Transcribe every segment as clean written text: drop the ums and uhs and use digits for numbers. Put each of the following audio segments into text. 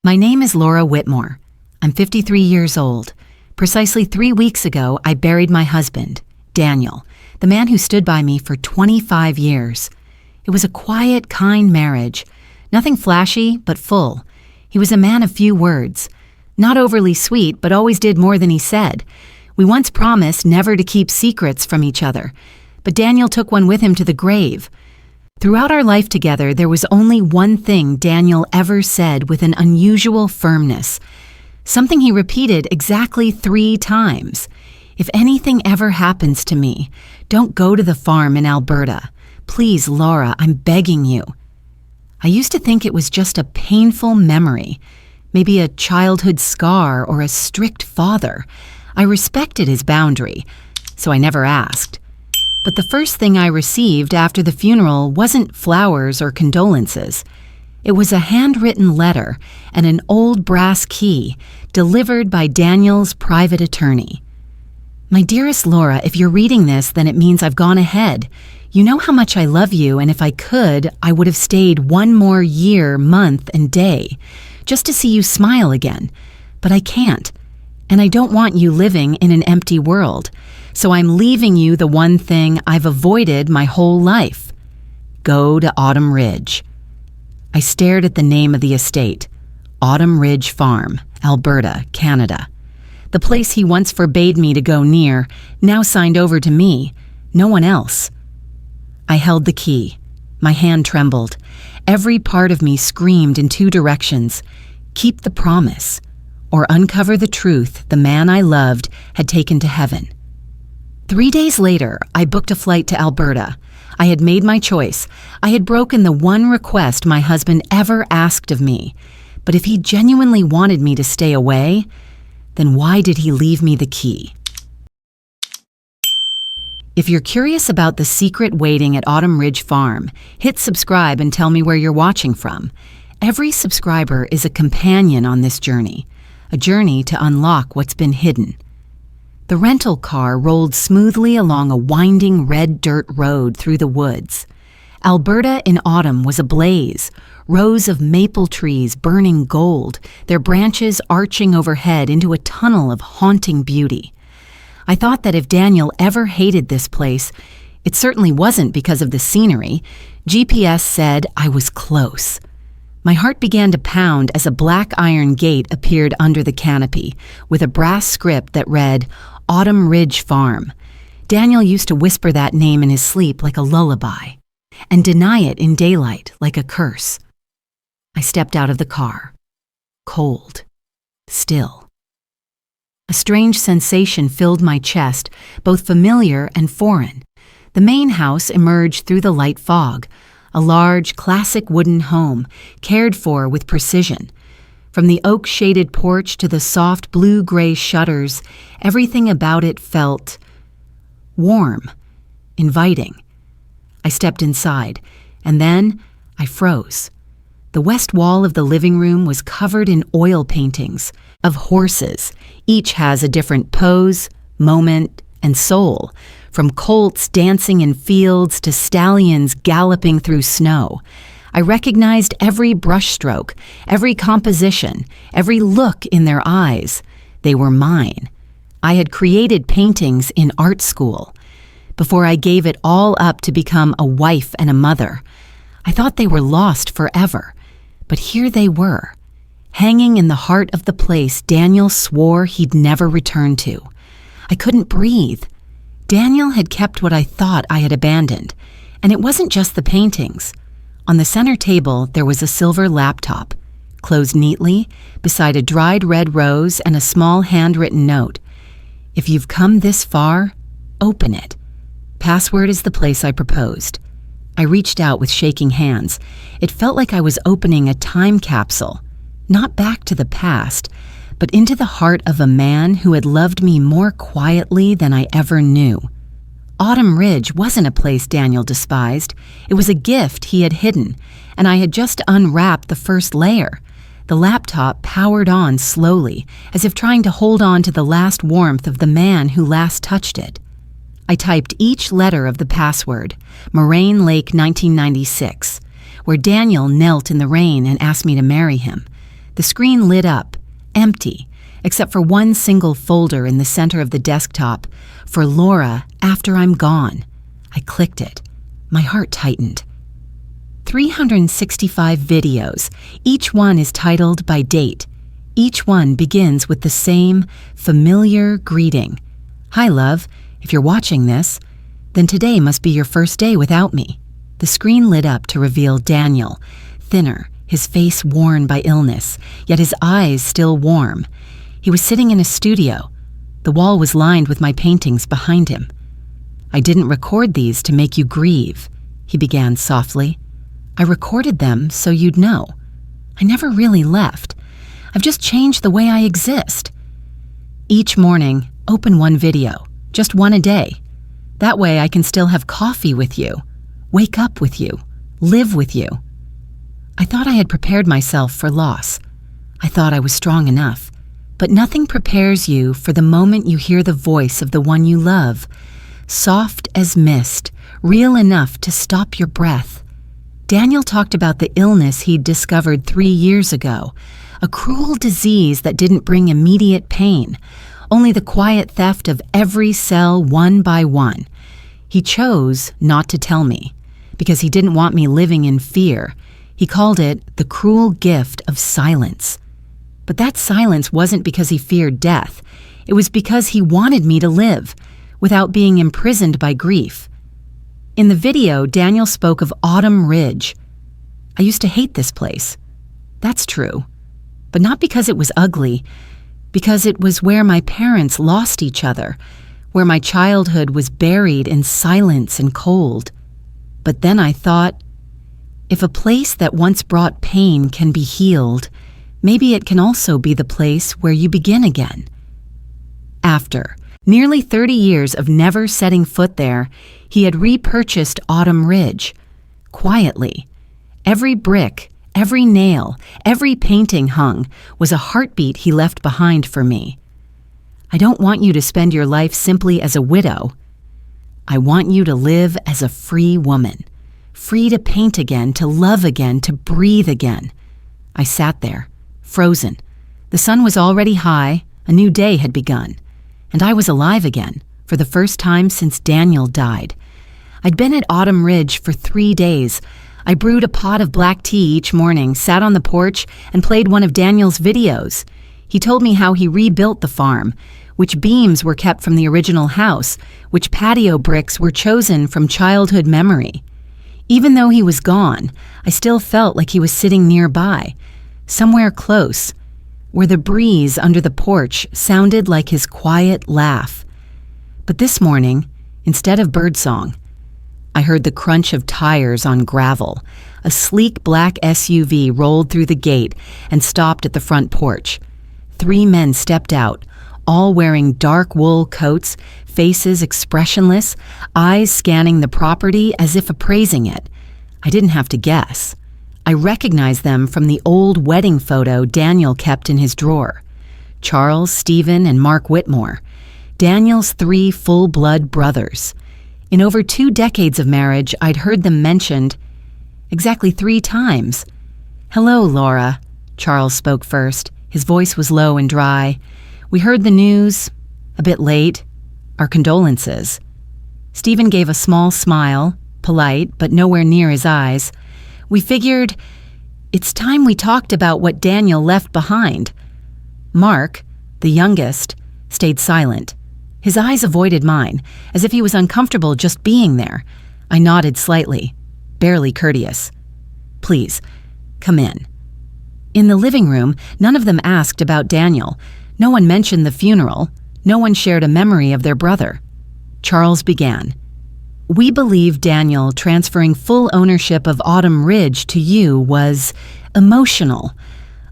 My name is Laura Whitmore. I'm 53 years old. Precisely 3 weeks ago, I buried my husband, Daniel, the man who stood by me for 25 years. It was a quiet, kind marriage. Nothing flashy, but full. He was a man of few words. Not overly sweet, but always did more than he said. We once promised never to keep secrets from each other, but Daniel took one with him to the grave. Throughout our life together, there was only one thing Daniel ever said with an unusual firmness. Something he repeated exactly 3 times. If anything ever happens to me, don't go to the farm in Alberta. Please, Laura, I'm begging you. I used to think it was just a painful memory, maybe a childhood scar or a strict father. I respected his boundary, so I never asked. But the first thing I received after the funeral wasn't flowers or condolences. It was a handwritten letter and an old brass key delivered by Daniel's private attorney. My dearest Laura, if you're reading this, then it means I've gone ahead. You know how much I love you, and if I could, I would have stayed 1 more year, month, and day, just to see you smile again. But I can't, and I don't want you living in an empty world. So I'm leaving you the one thing I've avoided my whole life. Go to Autumn Ridge. I stared at the name of the estate, Autumn Ridge Farm, Alberta, Canada. The place he once forbade me to go near, now signed over to me, no one else. I held the key. My hand trembled. Every part of me screamed in 2 directions. Keep the promise, or uncover the truth the man I loved had taken to heaven. 3 days later, I booked a flight to Alberta. I had made my choice. I had broken the one request my husband ever asked of me. But if he genuinely wanted me to stay away, then why did he leave me the key? If you're curious about the secret waiting at Autumn Ridge Farm, hit subscribe and tell me where you're watching from. Every subscriber is a companion on this journey, a journey to unlock what's been hidden. The rental car rolled smoothly along a winding red dirt road through the woods. Alberta in autumn was ablaze, rows of maple trees burning gold, their branches arching overhead into a tunnel of haunting beauty. I thought that if Daniel ever hated this place, it certainly wasn't because of the scenery. GPS said I was close. My heart began to pound as a black iron gate appeared under the canopy, with a brass script that read, Autumn Ridge Farm. Daniel used to whisper that name in his sleep like a lullaby, and deny it in daylight like a curse. I stepped out of the car. Cold. Still. A strange sensation filled my chest, both familiar and foreign. The main house emerged through the light fog, a large, classic wooden home, cared for with precision. From the oak-shaded porch to the soft blue-gray shutters, everything about it felt warm, inviting. I stepped inside, and then I froze. The west wall of the living room was covered in oil paintings of horses. Each has a different pose, moment, and soul, from colts dancing in fields to stallions galloping through snow. I recognized every brushstroke, every composition, every look in their eyes. They were mine. I had created paintings in art school. Before I gave it all up to become a wife and a mother, I thought they were lost forever. But here they were, hanging in the heart of the place Daniel swore he'd never return to. I couldn't breathe. Daniel had kept what I thought I had abandoned, and it wasn't just the paintings. On the center table, there was a silver laptop, closed neatly, beside a dried red rose and a small handwritten note. If you've come this far, open it. Password is the place I proposed. I reached out with shaking hands. It felt like I was opening a time capsule, not back to the past, but into the heart of a man who had loved me more quietly than I ever knew. Autumn Ridge wasn't a place Daniel despised. It was a gift he had hidden, and I had just unwrapped the first layer. The laptop powered on slowly, as if trying to hold on to the last warmth of the man who last touched it. I typed each letter of the password, Moraine Lake 1996, where Daniel knelt in the rain and asked me to marry him. The screen lit up, empty, except for one single folder in the center of the desktop, for Laura after I'm gone. I clicked it. My heart tightened. 365 videos. Each one is titled by date. Each one begins with the same familiar greeting. Hi, love. If you're watching this, then today must be your first day without me. The screen lit up to reveal Daniel, thinner, his face worn by illness, yet his eyes still warm. He was sitting in a studio. The wall was lined with my paintings behind him. I didn't record these to make you grieve, he began softly. I recorded them so you'd know. I never really left. I've just changed the way I exist. Each morning, open one video, just one a day. That way I can still have coffee with you, wake up with you, live with you. I thought I had prepared myself for loss. I thought I was strong enough. But nothing prepares you for the moment you hear the voice of the one you love, soft as mist, real enough to stop your breath. Daniel talked about the illness he'd discovered 3 years ago, a cruel disease that didn't bring immediate pain, only the quiet theft of every cell one by one. He chose not to tell me, because he didn't want me living in fear. He called it the cruel gift of silence. But that silence wasn't because he feared death. It was because he wanted me to live, without being imprisoned by grief. In the video, Daniel spoke of Autumn Ridge. I used to hate this place. That's true. But not because it was ugly, because it was where my parents lost each other, where my childhood was buried in silence and cold. But then I thought, if a place that once brought pain can be healed, maybe it can also be the place where you begin again. After nearly 30 years of never setting foot there, he had repurchased Autumn Ridge. Quietly. Every brick, every nail, every painting hung was a heartbeat he left behind for me. I don't want you to spend your life simply as a widow. I want you to live as a free woman, free to paint again, to love again, to breathe again. I sat there, frozen. The sun was already high, a new day had begun, and I was alive again, for the first time since Daniel died. I'd been at Autumn Ridge for 3 days. I brewed a pot of black tea each morning, sat on the porch, and played one of Daniel's videos. He told me how he rebuilt the farm, which beams were kept from the original house, which patio bricks were chosen from childhood memory. Even though he was gone, I still felt like he was sitting nearby, somewhere close, where the breeze under the porch sounded like his quiet laugh. But this morning, instead of birdsong, I heard the crunch of tires on gravel. A sleek black SUV rolled through the gate and stopped at the front porch. 3 men stepped out, all wearing dark wool coats, faces expressionless, eyes scanning the property as if appraising it. I didn't have to guess. I recognized them from the old wedding photo Daniel kept in his drawer. Charles, Stephen, and Mark Whitmore, Daniel's 3 full-blood brothers. In over 2 decades of marriage, I'd heard them mentioned exactly 3 times. "Hello, Laura," Charles spoke first. His voice was low and dry. "We heard the news, a bit late. Our condolences." Stephen gave a small smile, polite, but nowhere near his eyes. "We figured it's time we talked about what Daniel left behind." Mark, the youngest, stayed silent. His eyes avoided mine, as if he was uncomfortable just being there. I nodded slightly, barely courteous. "Please, come in." In the living room, none of them asked about Daniel. No one mentioned the funeral. No one shared a memory of their brother. Charles began. "We believe Daniel transferring full ownership of Autumn Ridge to you was emotional.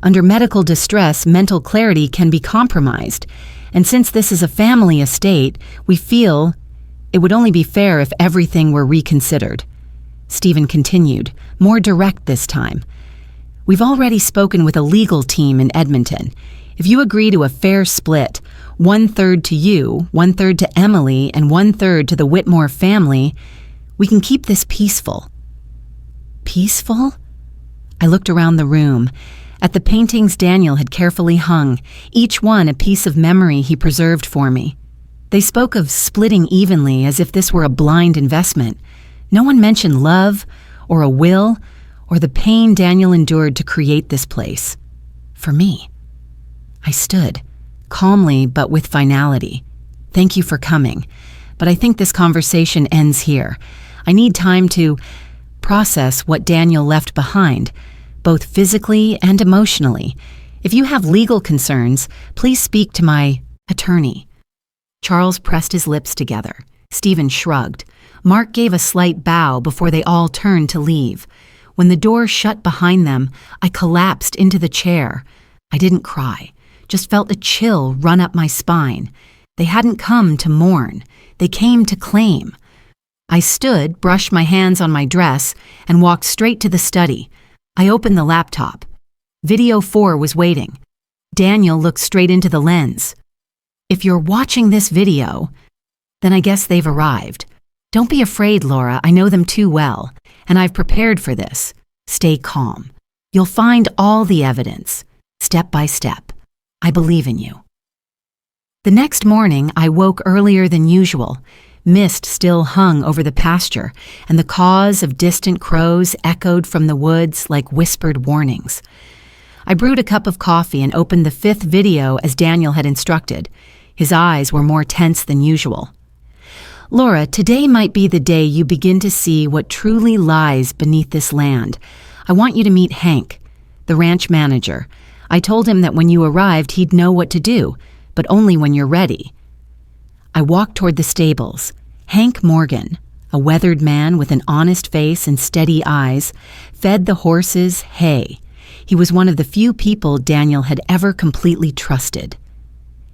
Under medical distress, mental clarity can be compromised. And since this is a family estate, we feel it would only be fair if everything were reconsidered." Stephen continued, more direct this time. "We've already spoken with a legal team in Edmonton. If you agree to a fair split, 1/3 to you, 1/3 to Emily, and 1/3 to the Whitmore family, we can keep this peaceful." Peaceful? I looked around the room. at the paintings Daniel had carefully hung, each one a piece of memory he preserved for me. They spoke of splitting evenly as if this were a blind investment. No one mentioned love, or a will, or the pain Daniel endured to create this place. For me. I stood, calmly but with finality. Thank you for coming, but I think this conversation ends here. I need time to process what Daniel left behind, both physically and emotionally. If you have legal concerns, please speak to my attorney. Charles pressed his lips together. Stephen shrugged. Mark gave a slight bow before they all turned to leave. When the door shut behind them, I collapsed into the chair. I didn't cry, just felt a chill run up my spine. They hadn't come to mourn. They came to claim. I stood, brushed my hands on my dress, and walked straight to the study. I opened the laptop. Video 4 was waiting. Daniel looked straight into the lens. If you're watching this video, then I guess they've arrived. Don't be afraid, Laura. I know them too well, and I've prepared for this. Stay calm. You'll find all the evidence, step by step. I believe in you. The next morning, I woke earlier than usual. Mist still hung over the pasture, and the caws of distant crows echoed from the woods like whispered warnings. I brewed a cup of coffee and opened the 5th video as Daniel had instructed. His eyes were more tense than usual. Laura, today might be the day you begin to see what truly lies beneath this land. I want you to meet Hank, the ranch manager. I told him that when you arrived, he'd know what to do, but only when you're ready. I walked toward the stables. Hank Morgan, a weathered man with an honest face and steady eyes, fed the horses hay. He was one of the few people Daniel had ever completely trusted.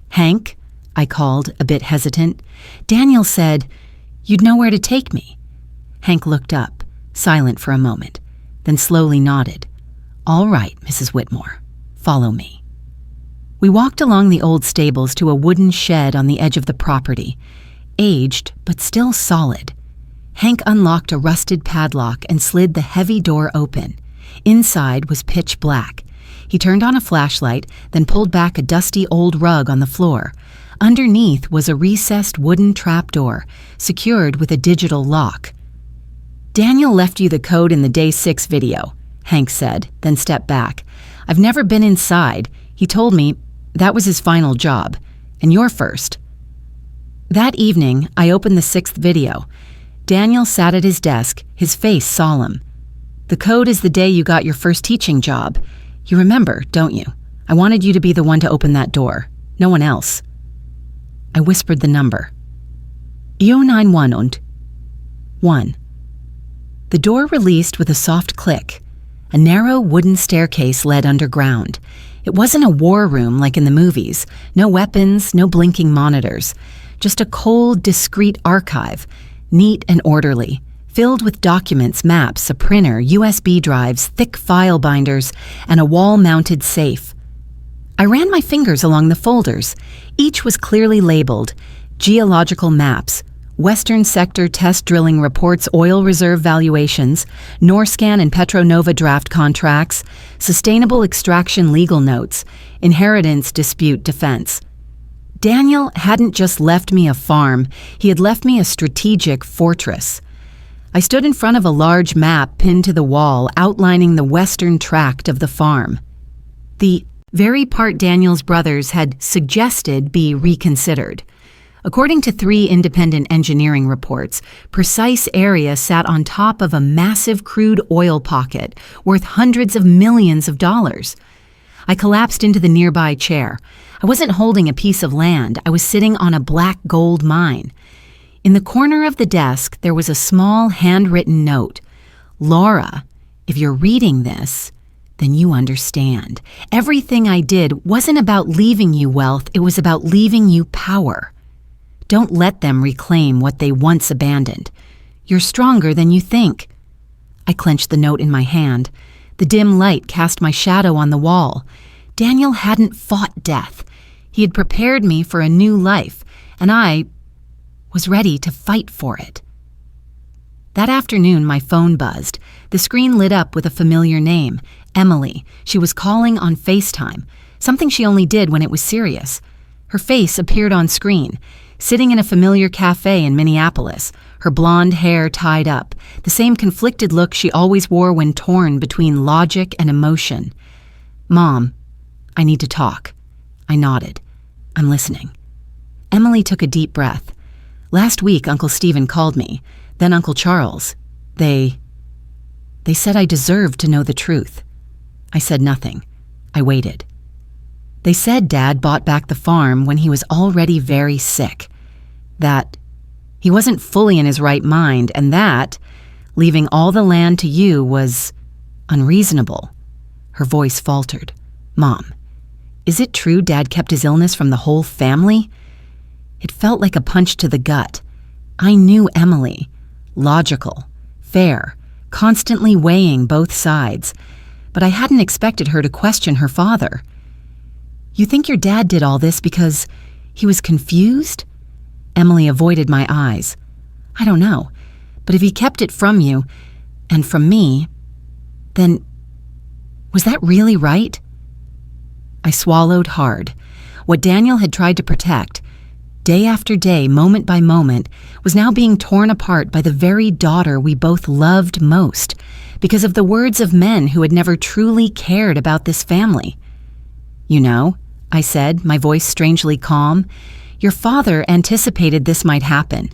Hank, I called, a bit hesitant. Daniel said, "You'd know where to take me." Hank looked up, silent for a moment, then slowly nodded. "All right, Mrs. Whitmore, follow me." We walked along the old stables to a wooden shed on the edge of the property, aged but still solid. Hank unlocked a rusted padlock and slid the heavy door open. Inside was pitch black. He turned on a flashlight, then pulled back a dusty old rug on the floor. Underneath was a recessed wooden trapdoor, secured with a digital lock. "Daniel left you the code in the Day 6 video," Hank said, then stepped back. "I've never been inside. He told me that was his final job, and you're first." That evening, I opened the 6th video. Daniel sat at his desk, his face solemn. "The code is the day you got your first teaching job. You remember, don't you? I wanted you to be the one to open that door, no one else." I whispered the number. 091 und 1. The door released with a soft click. A narrow wooden staircase led underground. It wasn't a war room like in the movies. No weapons, no blinking monitors. Just a cold, discreet archive, neat and orderly, filled with documents, maps, a printer, USB drives, thick file binders, and a wall-mounted safe. I ran my fingers along the folders. Each was clearly labeled: geological maps, Western Sector Test Drilling Reports, Oil Reserve Valuations, Norscan and Petronova Draft Contracts, Sustainable Extraction Legal Notes, Inheritance Dispute Defense. Daniel hadn't just left me a farm, he had left me a strategic fortress. I stood in front of a large map pinned to the wall outlining the western tract of the farm. The very part Daniel's brothers had suggested be reconsidered. According to 3 independent engineering reports, precise area sat on top of a massive crude oil pocket worth hundreds of millions of dollars. I collapsed into the nearby chair. I wasn't holding a piece of land. I was sitting on a black gold mine. In the corner of the desk, there was a small handwritten note. "Laura, if you're reading this, then you understand. Everything I did wasn't about leaving you wealth, it was about leaving you power. Don't let them reclaim what they once abandoned. You're stronger than you think." I clenched the note in my hand. The dim light cast my shadow on the wall. Daniel hadn't fought death. He had prepared me for a new life, and I was ready to fight for it. That afternoon, my phone buzzed. The screen lit up with a familiar name, Emily. She was calling on FaceTime, something she only did when it was serious. Her face appeared on screen, sitting in a familiar cafe in Minneapolis, her blonde hair tied up, the same conflicted look she always wore when torn between logic and emotion. "Mom, I need to talk." I nodded. "I'm listening." Emily took a deep breath. "Last week, Uncle Stephen called me, then Uncle Charles. They said I deserved to know the truth." I said nothing. I waited. "They said Dad bought back the farm when he was already very sick. That he wasn't fully in his right mind, and that leaving all the land to you was unreasonable." Her voice faltered. "Mom, is it true Dad kept his illness from the whole family?" It felt like a punch to the gut. I knew Emily. Logical, fair, constantly weighing both sides. But I hadn't expected her to question her father. "You think your dad did all this because he was confused?" Emily avoided my eyes. "I don't know, but if he kept it from you, and from me, then was that really right?" I swallowed hard. What Daniel had tried to protect, day after day, moment by moment, was now being torn apart by the very daughter we both loved most, because of the words of men who had never truly cared about this family. "You know," I said, my voice strangely calm, "your father anticipated this might happen,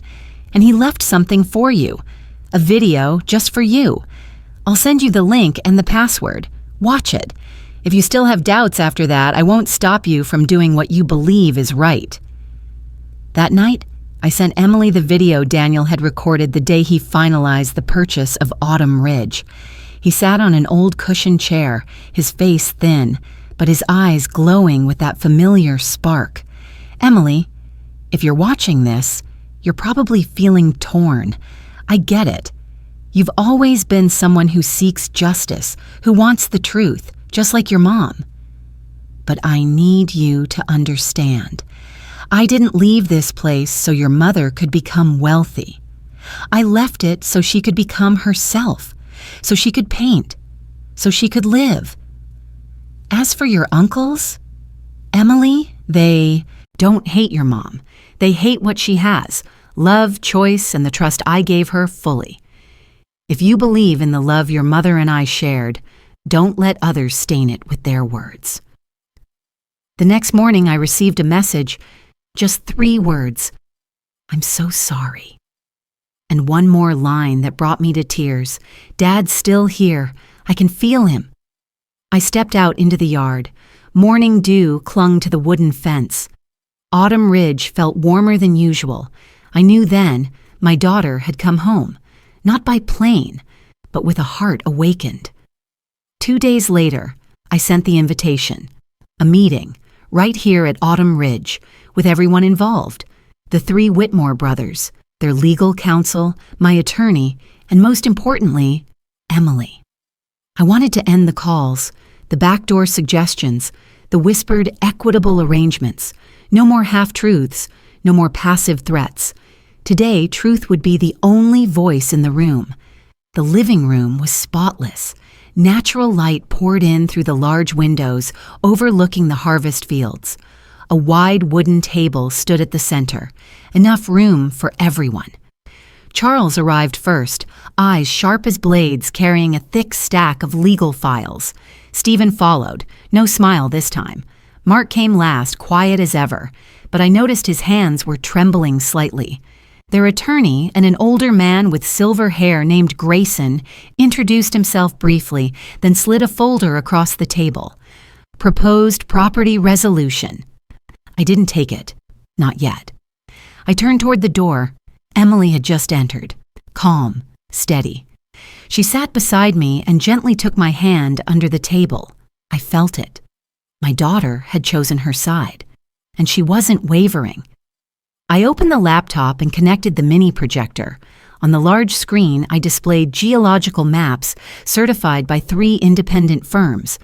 and he left something for you, a video just for you. I'll send you the link and the password. Watch it. If you still have doubts after that, I won't stop you from doing what you believe is right." That night, I sent Emily the video Daniel had recorded the day he finalized the purchase of Autumn Ridge. He sat on an old cushioned chair, his face thin, but his eyes glowing with that familiar spark. "Emily, if you're watching this, you're probably feeling torn. I get it. You've always been someone who seeks justice, who wants the truth, just like your mom. But I need you to understand. I didn't leave this place so your mother could become wealthy. I left it so she could become herself, so she could paint, so she could live. As for your uncles, Emily, they don't hate your mom. They hate what she has, love, choice, and the trust I gave her fully. If you believe in the love your mother and I shared, don't let others stain it with their words." The next morning I received a message, just 3 words, "I'm so sorry." And one more line that brought me to tears, "Dad's still here. I can feel him." I stepped out into the yard. Morning dew clung to the wooden fence. Autumn Ridge felt warmer than usual. I knew then my daughter had come home, not by plane, but with a heart awakened. 2 days later, I sent the invitation, a meeting, right here at Autumn Ridge, with everyone involved, the 3 Whitmore brothers, their legal counsel, my attorney, and most importantly, Emily. I wanted to end the calls, the backdoor suggestions, the whispered equitable arrangements. No more half-truths, no more passive threats. Today, truth would be the only voice in the room. The living room was spotless. Natural light poured in through the large windows overlooking the harvest fields. A wide wooden table stood at the center, enough room for everyone. Charles arrived first, eyes sharp as blades carrying a thick stack of legal files. Stephen followed, no smile this time. Mark came last, quiet as ever, but I noticed his hands were trembling slightly. Their attorney, and an older man with silver hair named Grayson, introduced himself briefly, then slid a folder across the table. Proposed property resolution. I didn't take it. Not yet. I turned toward the door. Emily had just entered. Calm, steady. She sat beside me and gently took my hand under the table. I felt it. My daughter had chosen her side, and she wasn't wavering. I opened the laptop and connected the mini projector. On the large screen, I displayed geological maps certified by 3 independent firms,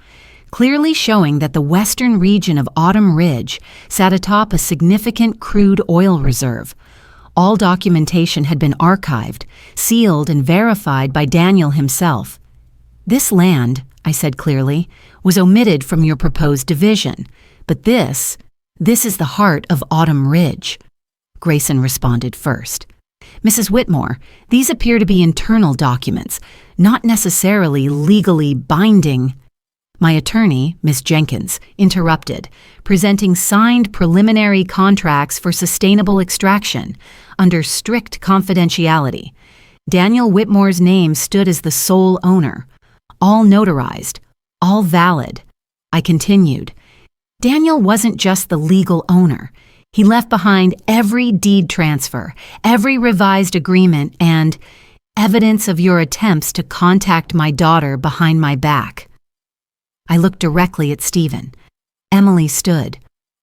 clearly showing that the western region of Autumn Ridge sat atop a significant crude oil reserve. All documentation had been archived, sealed, and verified by Daniel himself. "This land," I said clearly, "was omitted from your proposed division, but this is the heart of Autumn Ridge." Grayson responded first. "Mrs. Whitmore, these appear to be internal documents, not necessarily legally binding." My attorney, Miss Jenkins, interrupted, presenting signed preliminary contracts for sustainable extraction under strict confidentiality. Daniel Whitmore's name stood as the sole owner, all notarized, all valid. I continued. Daniel wasn't just the legal owner. He left behind every deed transfer, every revised agreement, and evidence of your attempts to contact my daughter behind my back. I looked directly at Stephen. Emily stood.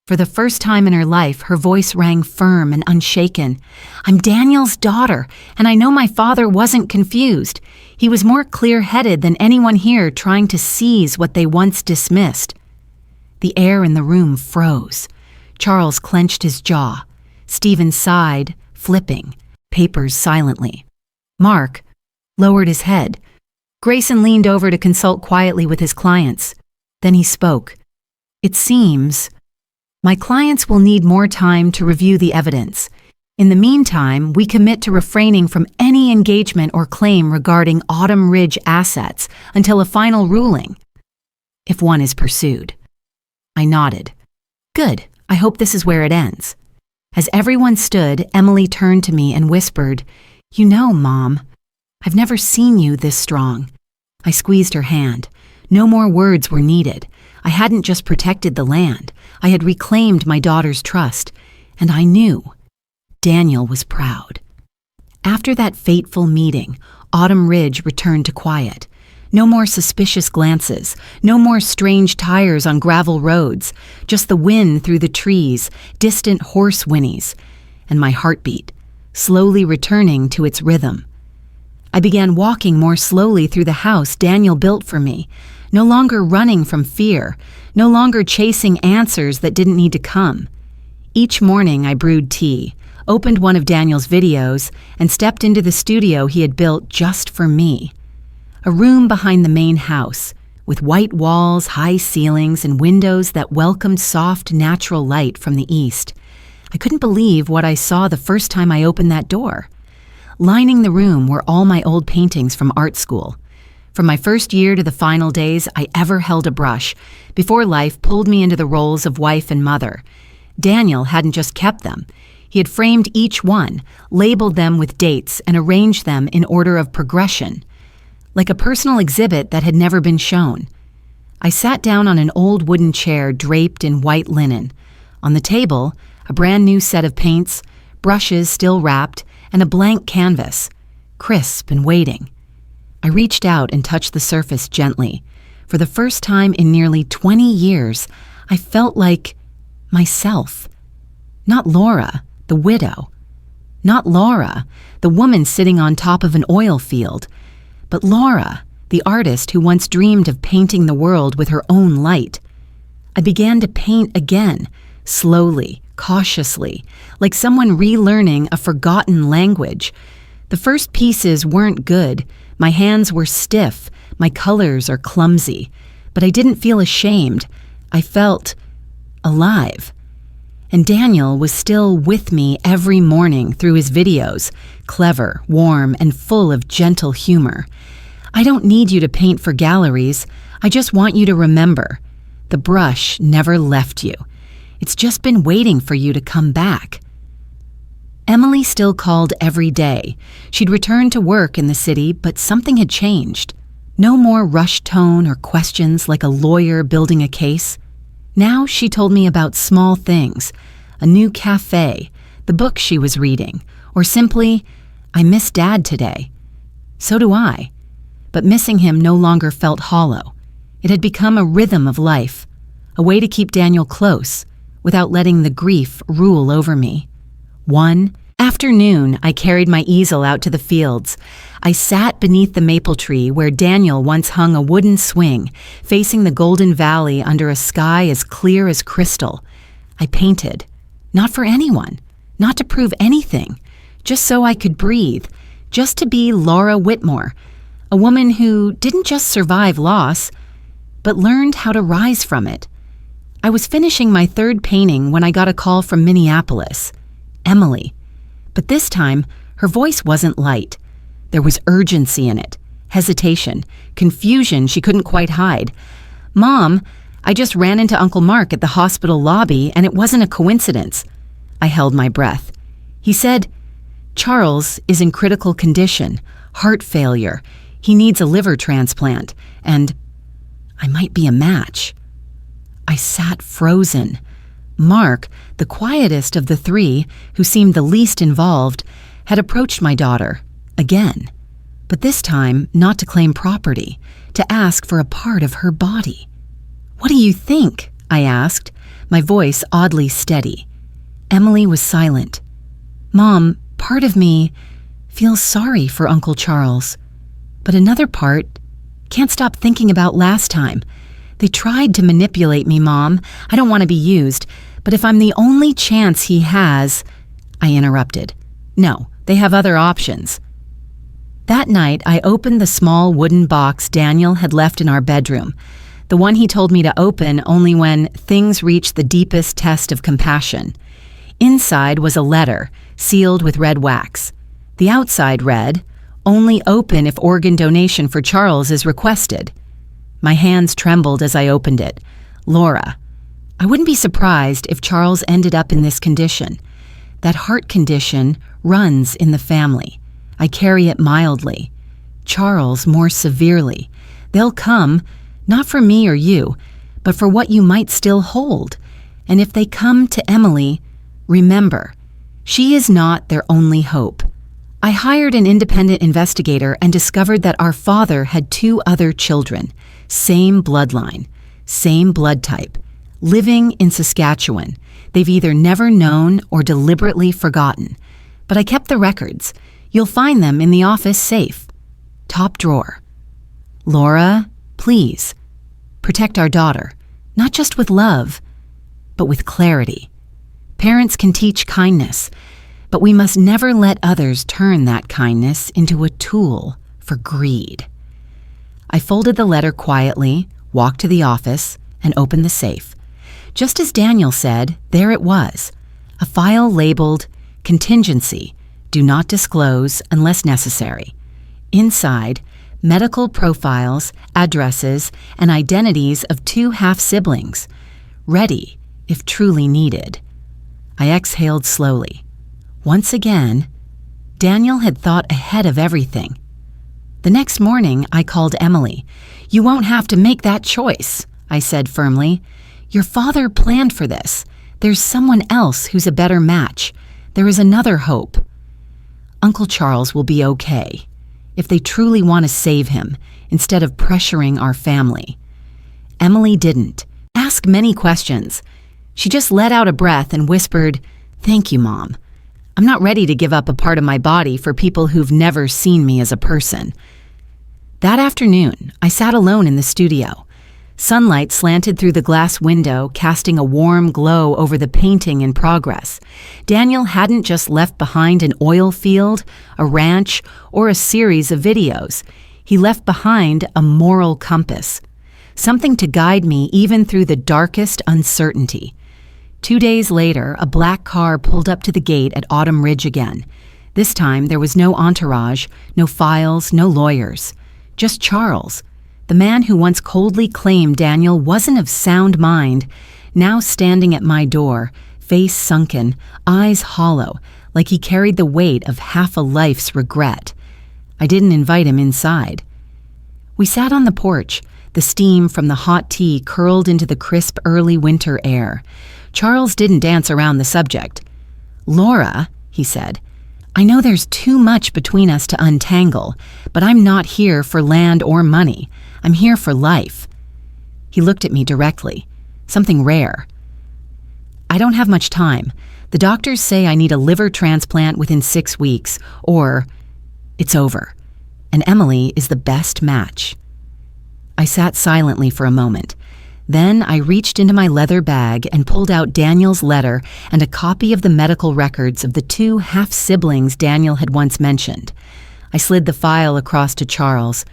For the first time in her life, her voice rang firm and unshaken. "I'm Daniel's daughter, and I know my father wasn't confused. He was more clear-headed than anyone here trying to seize what they once dismissed." The air in the room froze. Charles clenched his jaw. Stephen sighed, flipping papers silently. Mark lowered his head. Grayson leaned over to consult quietly with his clients. Then he spoke. "It seems my clients will need more time to review the evidence. In the meantime, we commit to refraining from any engagement or claim regarding Autumn Ridge assets until a final ruling, if one is pursued." I nodded. "Good. I hope this is where it ends." As everyone stood, Emily turned to me and whispered, "You know, Mom, I've never seen you this strong." I squeezed her hand. No more words were needed. I hadn't just protected the land. I had reclaimed my daughter's trust, and I knew Daniel was proud. After that fateful meeting, Autumn Ridge returned to quiet. No more suspicious glances, no more strange tires on gravel roads, just the wind through the trees, distant horse whinnies, and my heartbeat, slowly returning to its rhythm. I began walking more slowly through the house Daniel built for me, no longer running from fear, no longer chasing answers that didn't need to come. Each morning I brewed tea, opened one of Daniel's videos, and stepped into the studio he had built just for me. A room behind the main house, with white walls, high ceilings, and windows that welcomed soft, natural light from the east. I couldn't believe what I saw the first time I opened that door. Lining the room were all my old paintings from art school. From my first year to the final days I ever held a brush, before life pulled me into the roles of wife and mother. Daniel hadn't just kept them. He had framed each one, labeled them with dates, and arranged them in order of progression, like a personal exhibit that had never been shown. I sat down on an old wooden chair draped in white linen. On the table, a brand new set of paints, brushes still wrapped, and a blank canvas, crisp and waiting. I reached out and touched the surface gently. For the first time in nearly 20 years, I felt like myself. Not Laura, the widow. Not Laura, the woman sitting on top of an oil field. But Laura, the artist who once dreamed of painting the world with her own light. I began to paint again, slowly, cautiously, like someone relearning a forgotten language. The first pieces weren't good. My hands were stiff, my colors are clumsy, but I didn't feel ashamed. I felt alive. And Daniel was still with me every morning through his videos, clever, warm, and full of gentle humor. "I don't need you to paint for galleries. I just want you to remember. The brush never left you. It's just been waiting for you to come back." Emily still called every day. She'd returned to work in the city, but something had changed. No more rushed tone or questions like a lawyer building a case. Now she told me about small things, a new cafe, the book she was reading, or simply, "I miss Dad today." So do I. But missing him no longer felt hollow. It had become a rhythm of life, a way to keep Daniel close, without letting the grief rule over me. One afternoon, I carried my easel out to the fields. I sat beneath the maple tree where Daniel once hung a wooden swing, facing the Golden Valley under a sky as clear as crystal. I painted, not for anyone, not to prove anything, just so I could breathe, just to be Laura Whitmore, A woman who didn't just survive loss, but learned how to rise from it. I was finishing my third painting when I got a call from Minneapolis. Emily. But this time, her voice wasn't light. There was urgency in it, hesitation, confusion she couldn't quite hide. "Mom, I just ran into Uncle Mark at the hospital lobby and it wasn't a coincidence." I held my breath. He said, "Charles is in critical condition, heart failure. He needs a liver transplant, and I might be a match." I sat frozen. Mark, the quietest of the three, who seemed the least involved, had approached my daughter, again. But this time, not to claim property, to ask for a part of her body. "What do you think?" I asked, my voice oddly steady. Emily was silent. "Mom, part of me feels sorry for Uncle Charles. But another part can't stop thinking about last time. They tried to manipulate me, Mom. I don't want to be used. But if I'm the only chance he has..." I interrupted. "No, they have other options." That night, I opened the small wooden box Daniel had left in our bedroom, the one he told me to open only when things reached the deepest test of compassion. Inside was a letter, sealed with red wax. The outside read, "Only open if organ donation for Charles is requested." My hands trembled as I opened it. Laura. I wouldn't be surprised if Charles ended up in this condition. That heart condition runs in the family. I carry it mildly. Charles more severely. They'll come, not for me or you, but for what you might still hold. And if they come to Emily, remember, she is not their only hope. I hired an independent investigator and discovered that our father had 2 other children, same bloodline, same blood type, living in Saskatchewan. They've either never known or deliberately forgotten. But I kept the records. You'll find them in the office safe. Top drawer. Laura, please, protect our daughter, not just with love, but with clarity. Parents can teach kindness, but we must never let others turn that kindness into a tool for greed. I folded the letter quietly, walked to the office, and opened the safe. Just as Daniel said, there it was, a file labeled Contingency, Do Not Disclose Unless Necessary. Inside, medical profiles, addresses, and identities of 2 half-siblings, ready if truly needed. I exhaled slowly. Once again, Daniel had thought ahead of everything. The next morning, I called Emily. "You won't have to make that choice," I said firmly. "Your father planned for this. There's someone else who's a better match. There is another hope. Uncle Charles will be okay, if they truly want to save him, instead of pressuring our family." Emily didn't ask many questions. She just let out a breath and whispered, "Thank you, Mom. I'm not ready to give up a part of my body for people who've never seen me as a person." That afternoon, I sat alone in the studio. Sunlight slanted through the glass window, casting a warm glow over the painting in progress. Daniel hadn't just left behind an oil field, a ranch, or a series of videos. He left behind a moral compass, something to guide me even through the darkest uncertainty. 2 days later, a black car pulled up to the gate at Autumn Ridge again. This time, there was no entourage, no files, no lawyers. Just Charles, the man who once coldly claimed Daniel wasn't of sound mind, now standing at my door, face sunken, eyes hollow, like he carried the weight of half a life's regret. I didn't invite him inside. We sat on the porch, the steam from the hot tea curled into the crisp early winter air. Charles didn't dance around the subject. "Laura," he said, "I know there's too much between us to untangle, but I'm not here for land or money. I'm here for life." He looked at me directly, something rare. "I don't have much time. The doctors say I need a liver transplant within 6 weeks, or it's over. And Emily is the best match." I sat silently for a moment. Then I reached into my leather bag and pulled out Daniel's letter and a copy of the medical records of the 2 half-siblings Daniel had once mentioned. I slid the file across to Charles.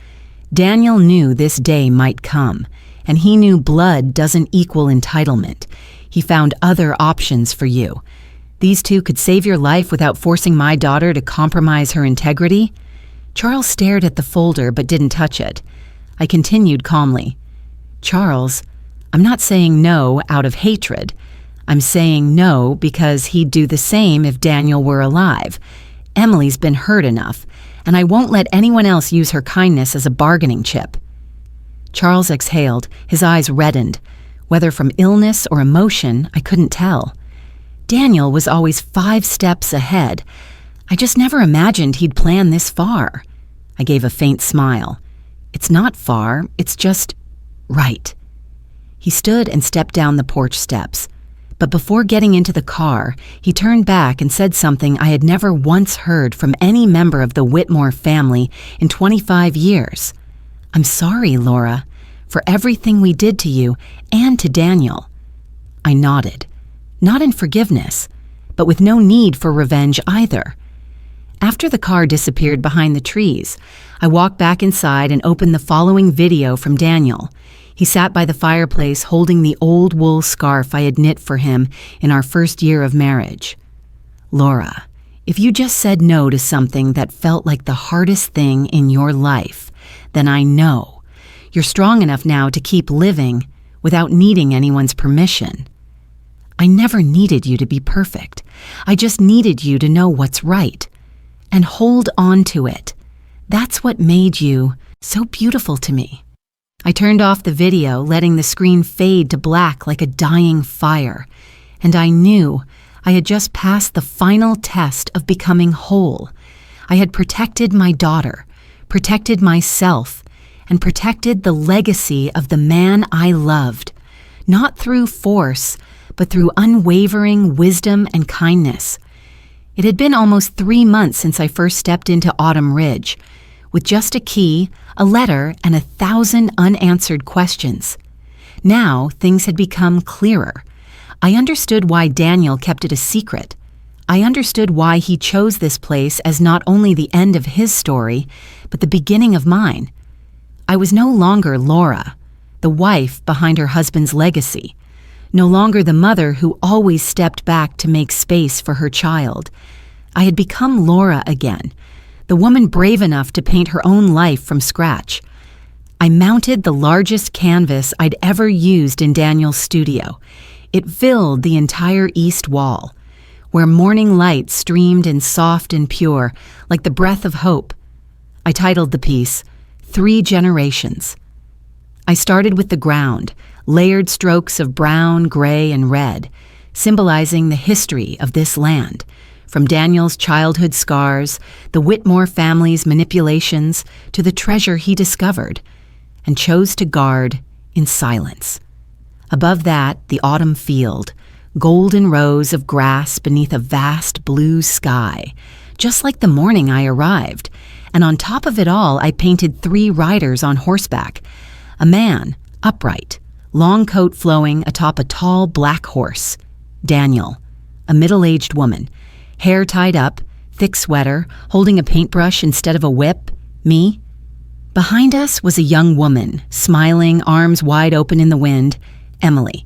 Daniel knew this day might come, and he knew blood doesn't equal entitlement. He found other options for you. These two could save your life without forcing my daughter to compromise her integrity. Charles stared at the folder but didn't touch it. I continued calmly. Charles, I'm not saying no out of hatred. I'm saying no because he'd do the same if Daniel were alive. Emily's been hurt enough, and I won't let anyone else use her kindness as a bargaining chip. Charles exhaled, his eyes reddened. Whether from illness or emotion, I couldn't tell. Daniel was always 5 steps ahead. I just never imagined he'd plan this far. I gave a faint smile. It's not far, it's just right. He stood and stepped down the porch steps. But before getting into the car, he turned back and said something I had never once heard from any member of the Whitmore family in 25 years. I'm sorry, Laura, for everything we did to you and to Daniel. I nodded, not in forgiveness, but with no need for revenge either. After the car disappeared behind the trees, I walked back inside and opened the following video from Daniel. He sat by the fireplace holding the old wool scarf I had knit for him in our first year of marriage. Laura, if you just said no to something that felt like the hardest thing in your life, then I know you're strong enough now to keep living without needing anyone's permission. I never needed you to be perfect. I just needed you to know what's right and hold on to it. That's what made you so beautiful to me. I turned off the video, letting the screen fade to black like a dying fire, and I knew I had just passed the final test of becoming whole. I had protected my daughter, protected myself, and protected the legacy of the man I loved, not through force, but through unwavering wisdom and kindness. It had been almost 3 months since I first stepped into Autumn Ridge, with just a key, a letter, and 1,000 unanswered questions. Now, things had become clearer. I understood why Daniel kept it a secret. I understood why he chose this place as not only the end of his story, but the beginning of mine. I was no longer Laura, the wife behind her husband's legacy, no longer the mother who always stepped back to make space for her child. I had become Laura again, the woman brave enough to paint her own life from scratch. I mounted the largest canvas I'd ever used in Daniel's studio. It filled the entire east wall, where morning light streamed in soft and pure, like the breath of hope. I titled the piece, 3 Generations. I started with the ground, layered strokes of brown, gray, and red, symbolizing the history of this land, from Daniel's childhood scars, the Whitmore family's manipulations, to the treasure he discovered, and chose to guard in silence. Above that, the autumn field, golden rows of grass beneath a vast blue sky, just like the morning I arrived, and on top of it all I painted 3 riders on horseback, a man, upright, long coat flowing atop a tall black horse, Daniel, a middle-aged woman, hair tied up, thick sweater, holding a paintbrush instead of a whip, me. Behind us was a young woman, smiling, arms wide open in the wind, Emily.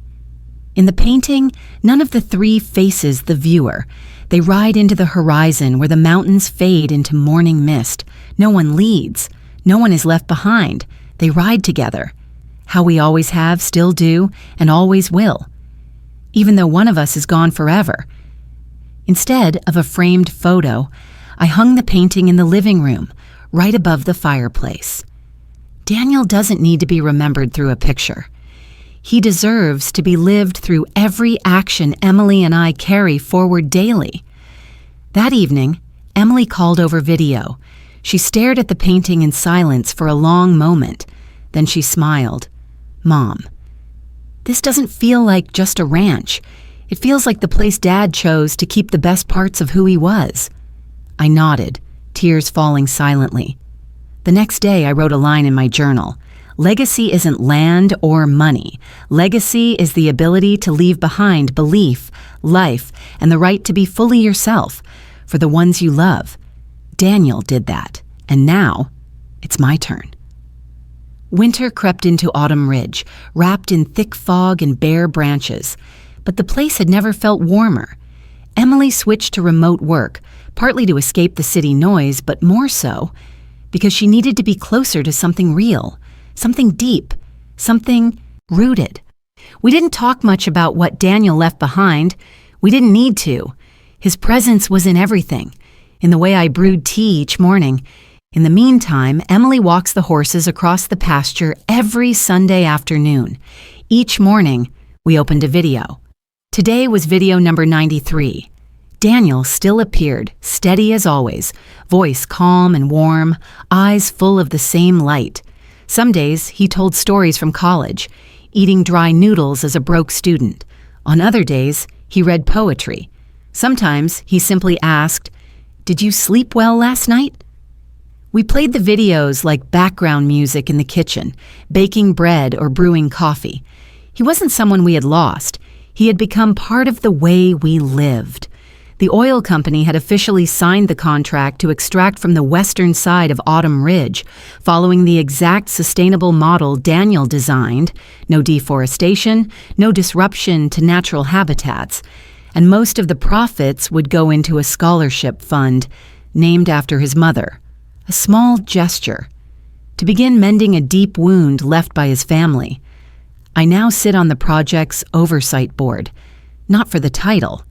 In the painting, none of the 3 faces the viewer. They ride into the horizon where the mountains fade into morning mist. No one leads. No one is left behind. They ride together. How we always have, still do, and always will. Even though one of us is gone forever. Instead of a framed photo, I hung the painting in the living room, right above the fireplace. Daniel doesn't need to be remembered through a picture. He deserves to be lived through every action Emily and I carry forward daily. That evening, Emily called over video. She stared at the painting in silence for a long moment. Then she smiled. Mom, this doesn't feel like just a ranch. It feels like the place Dad chose to keep the best parts of who he was. I nodded, tears falling silently. The next day I wrote a line in my journal. Legacy isn't land or money. Legacy is the ability to leave behind belief, life, and the right to be fully yourself for the ones you love. Daniel did that, and now it's my turn. Winter crept into Autumn Ridge, wrapped in thick fog and bare branches. But the place had never felt warmer. Emily switched to remote work, partly to escape the city noise, but more so because she needed to be closer to something real, something deep, something rooted. We didn't talk much about what Daniel left behind. We didn't need to. His presence was in everything, in the way I brewed tea each morning. In the meantime, Emily walks the horses across the pasture every Sunday afternoon. Each morning, we opened a video. Today was video number 93. Daniel still appeared, steady as always, voice calm and warm, eyes full of the same light. Some days, he told stories from college, eating dry noodles as a broke student. On other days, he read poetry. Sometimes, he simply asked, "Did you sleep well last night?" We played the videos like background music in the kitchen, baking bread or brewing coffee. He wasn't someone we had lost. He had become part of the way we lived. The oil company had officially signed the contract to extract from the western side of Autumn Ridge, following the exact sustainable model Daniel designed: no deforestation, no disruption to natural habitats, and most of the profits would go into a scholarship fund named after his mother. A small gesture to begin mending a deep wound left by his family. I now sit on the project's oversight board, not for the title,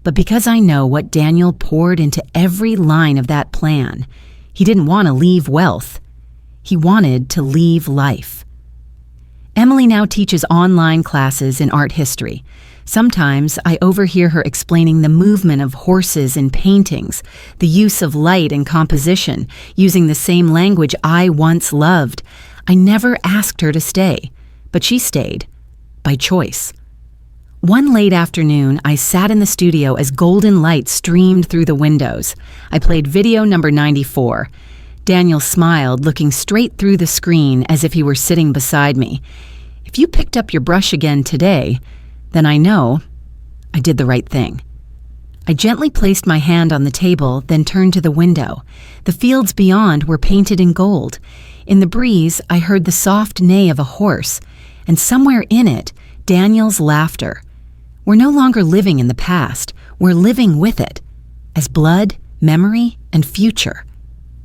but because I know what Daniel poured into every line of that plan. He didn't want to leave wealth. He wanted to leave life. Emily now teaches online classes in art history. Sometimes I overhear her explaining the movement of horses in paintings, the use of light and composition, using the same language I once loved. I never asked her to stay, but she stayed, by choice. One late afternoon, I sat in the studio as golden light streamed through the windows. I played video number 94. Daniel smiled, looking straight through the screen as if he were sitting beside me. "If you picked up your brush again today, then I know I did the right thing." I gently placed my hand on the table, then turned to the window. The fields beyond were painted in gold. In the breeze, I heard the soft neigh of a horse, and somewhere in it, Daniel's laughter. We're no longer living in the past. We're living with it, as blood, memory, and future.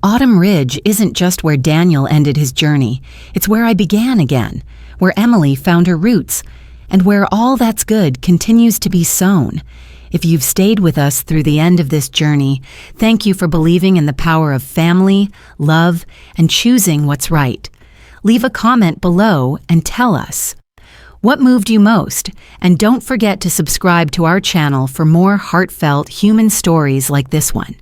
Autumn Ridge isn't just where Daniel ended his journey. It's where I began again, where Emily found her roots, and where all that's good continues to be sown. If you've stayed with us through the end of this journey, thank you for believing in the power of family, love, and choosing what's right. Leave a comment below and tell us what moved you most, and don't forget to subscribe to our channel for more heartfelt human stories like this one.